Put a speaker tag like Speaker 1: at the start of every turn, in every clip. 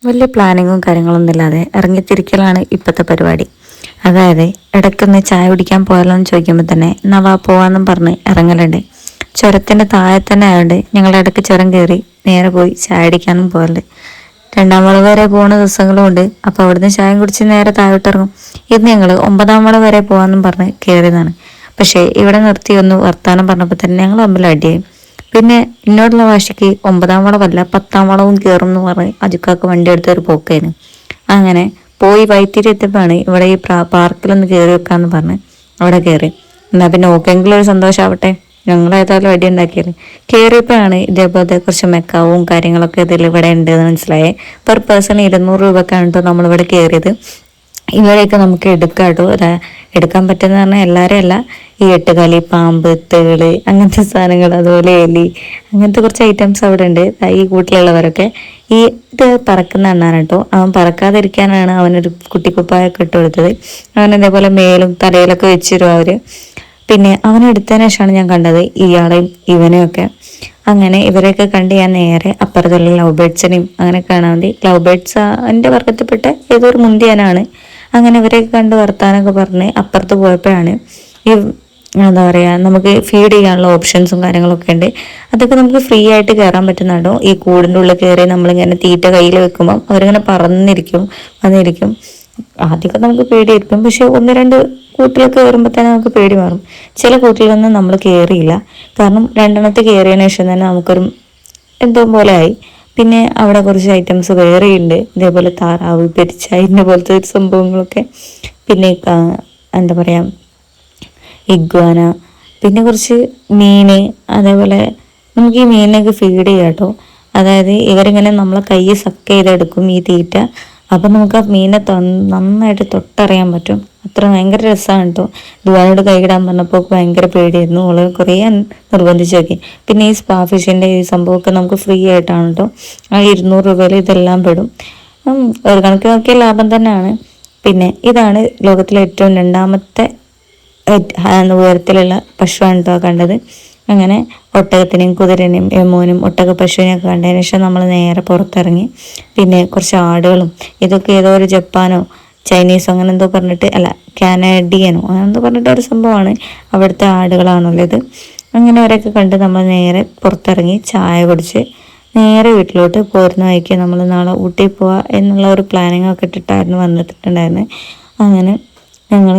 Speaker 1: വലിയ പ്ലാനിങ്ങും കാര്യങ്ങളൊന്നും ഇല്ലാതെ ഇറങ്ങിത്തിരിക്കലാണ് ഇപ്പോഴത്തെ പരിപാടി. അതായത് ഇടയ്ക്കൊന്ന് ചായ കുടിക്കാൻ പോയാലോ എന്ന് ചോദിക്കുമ്പോൾ തന്നെ നവാ പോവാന്നും പറഞ്ഞ് ഇറങ്ങലുണ്ട്. ചുരത്തിൻ്റെ താഴെ തന്നെ ആയതുകൊണ്ട് ഞങ്ങളുടെ ഇടയ്ക്ക് ചുരം കയറി നേരെ പോയി ചായ അടിക്കാനും പോകലുണ്ട്. രണ്ടാം വളവ് വരെ പോകുന്ന ദിവസങ്ങളും ഉണ്ട്. അപ്പോൾ അവിടുന്ന് ചായം കുടിച്ച് നേരെ താഴോട്ട് ഇറങ്ങും. ഇന്ന് ഞങ്ങൾ 9-ാം വളവ് വരെ പോകാമെന്നും പറഞ്ഞ് കയറിയതാണ്. പക്ഷേ ഇവിടെ നിർത്തി ഒന്ന് വർത്താനം പറഞ്ഞപ്പോൾ തന്നെ ഞങ്ങൾ തമ്മിൽ അടിയായി. പിന്നെ എന്നോടുള്ള വാശിക്ക് 9-ാം വളവല്ല 10-ാം വളവും കയറും എന്ന് പറഞ്ഞ് അജുക്കാക്ക് വണ്ടി എടുത്തൊരു പോക്കായിരുന്നു. അങ്ങനെ പോയി വൈത്തിരി എത്തിയപ്പോഴാണ് ഇവിടെ ഈ പാർക്കിലൊന്ന് കയറി വെക്കാന്ന് പറഞ്ഞ് അവിടെ കയറി. എന്നാൽ പിന്നെ ഓക്കെങ്കിലും ഒരു സന്തോഷമാവട്ടെ, ഞങ്ങൾ ഏതായാലും അടി ഉണ്ടാക്കിയത്. കയറിയപ്പോഴാണ് ഇതേപോലത്തെ കുറച്ച് മെക്കാവും കാര്യങ്ങളൊക്കെ ഇതിൽ ഇവിടെ ഉണ്ട് എന്ന് മനസ്സിലായേ. പെർ പേഴ്സൺ 200 രൂപക്കാണ് കേട്ടോ നമ്മളിവിടെ കയറിയത്. ഇവരെയൊക്കെ നമുക്ക് എടുക്കാം കേട്ടോ. എടുക്കാൻ പറ്റുന്ന പറഞ്ഞാൽ എല്ലാവരും അല്ല, ഈ എട്ടുകാലി, പാമ്പ്, തേള്, അങ്ങനത്തെ സാധനങ്ങൾ, അതുപോലെ എലി, അങ്ങനത്തെ കുറച്ച് ഐറ്റംസ് അവിടെ ഉണ്ട്. ഈ കൂട്ടിലുള്ളവരൊക്കെ ഇത് പറക്കുന്ന എണ്ണാണ് കേട്ടോ. അവൻ പറക്കാതിരിക്കാനാണ് അവനൊരു കുട്ടിക്കുപ്പായൊക്കെ ഇട്ട് കൊടുത്തത്. അവൻ ഇതേപോലെ മേലും തലയിലൊക്കെ വെച്ചിരും അവര്. പിന്നെ അവനെടുത്തതിന് ശേഷമാണ് ഞാൻ കണ്ടത് ഇയാളെയും ഇവനെയൊക്കെ. അങ്ങനെ ഇവരെയൊക്കെ കണ്ട് ഞാൻ നേരെ അപ്പുറത്തുള്ള ലവ് ബേഡ്സിനെയും അങ്ങനെ കാണാൻ വേണ്ടി, ലവ് ബേഡ്സ് എൻ്റെ വർഗത്തിൽപ്പെട്ട ഏതൊരു മുന്തിയാനാണ്. അങ്ങനെ ഇവരെയൊക്കെ കണ്ട് വർത്താനൊക്കെ പറഞ്ഞ് അപ്പുറത്ത് പോയപ്പോഴാണ് ഈ എന്താ പറയുക, നമുക്ക് ഫീഡ് ചെയ്യാനുള്ള ഓപ്ഷൻസും കാര്യങ്ങളൊക്കെ ഉണ്ട്. അതൊക്കെ നമുക്ക് ഫ്രീ ആയിട്ട് കയറാൻ പറ്റുന്നുണ്ടോ. ഈ കൂടിൻ്റെ ഉള്ളിൽ കയറി നമ്മളിങ്ങനെ തീറ്റ കയ്യിൽ വെക്കുമ്പം അവരിങ്ങനെ വന്നിരിക്കും. ആദ്യമൊക്കെ നമുക്ക് പേടിയായിരിക്കും, പക്ഷെ 1-2 കൂട്ടിലൊക്കെ കയറുമ്പോൾ തന്നെ നമുക്ക് പേടി മാറും. ചില കൂട്ടിലൊന്നും നമ്മൾ കയറിയില്ല, കാരണം 2 കയറിയതിനു ശേഷം തന്നെ നമുക്കൊരു എന്തോ പോലെ ആയി. പിന്നെ അവിടെ കുറച്ച് ഐറ്റംസ് വേറെയുണ്ട്, ഇതേപോലെ താറാവ്, പെരിച്ചായിൻ്റെ പോലത്തെ സംഭവങ്ങളൊക്കെ. പിന്നെ എന്താ പറയുക, ഇഗ്വാന, പിന്നെ കുറച്ച് മീന്, അതേപോലെ നമുക്ക് ഈ മീനിനൊക്കെ ഫീഡ് ചെയ്യാം കേട്ടോ. അതായത് ഇവരിങ്ങനെ നമ്മളെ കൈ സക്ക് ചെയ്തെടുക്കും ഈ തീറ്റ. അപ്പം നമുക്ക് ആ മീനെ നന്നായിട്ട് തൊട്ടറിയാൻ പറ്റും. അത്ര ഭയങ്കര രസമാണ് കേട്ടോ. ദുബാനോട് കൈയിടാൻ പറഞ്ഞപ്പോൾ ഭയങ്കര പേടിയായിരുന്നു. ഓള് കുറേ നിർബന്ധിച്ച് നോക്കി. പിന്നെ ഈ സ്പാ ഫിഷിൻ്റെ ഈ സംഭവമൊക്കെ നമുക്ക് ഫ്രീ ആയിട്ടാണ് കേട്ടോ. ആ 200 രൂപയിൽ ഇതെല്ലാം പെടും. ഒരു കണക്കിന് നോക്കിയ ലാഭം തന്നെയാണ്. പിന്നെ ഇതാണ് ലോകത്തിലെ ഏറ്റവും 2ാമത്തെ ഉയരത്തിലുള്ള പശുവാണ് കേട്ടോ കണ്ടത്. അങ്ങനെ ഒട്ടകത്തിനെയും കുതിരനെയും എമോനും ഒട്ടക പശുവിനെയൊക്കെ കണ്ടതിന് ശേഷം നമ്മൾ നേരെ പുറത്തിറങ്ങി. പിന്നെ കുറച്ച് ആടുകളും, ഇതൊക്കെ ഏതോ ഒരു ജപ്പാനോ ചൈനീസോ അങ്ങനെ എന്തോ പറഞ്ഞിട്ട്, അല്ല കാനഡിയനോ അങ്ങനെ എന്തോ പറഞ്ഞിട്ട് ഒരു സംഭവമാണ്. അവിടുത്തെ ആടുകളാണുള്ളത്. അങ്ങനെ അവരൊക്കെ കണ്ട് നമ്മൾ നേരെ പുറത്തിറങ്ങി ചായ കുടിച്ച് നേരെ വീട്ടിലോട്ട് പോരുന്ന വഴിക്ക് നമ്മൾ നാളെ ഊട്ടി പോവുക എന്നുള്ള ഒരു പ്ലാനിങ് ഒക്കെ ഇട്ടിട്ടായിരുന്നു വന്നിട്ടുണ്ടായിരുന്നത്. അങ്ങനെ ഞങ്ങൾ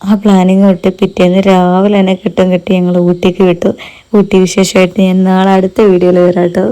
Speaker 1: ആ പ്ലാനിങ് വിട്ട് പിറ്റേന്ന് രാവിലെ തന്നെ കെട്ടി ഞങ്ങൾ ഊട്ടിക്ക് വിട്ടു. ഊട്ടി വിശേഷമായിട്ട് ഞാൻ നാളെ അടുത്ത വീഡിയോയിൽ വരാം കേട്ടോ.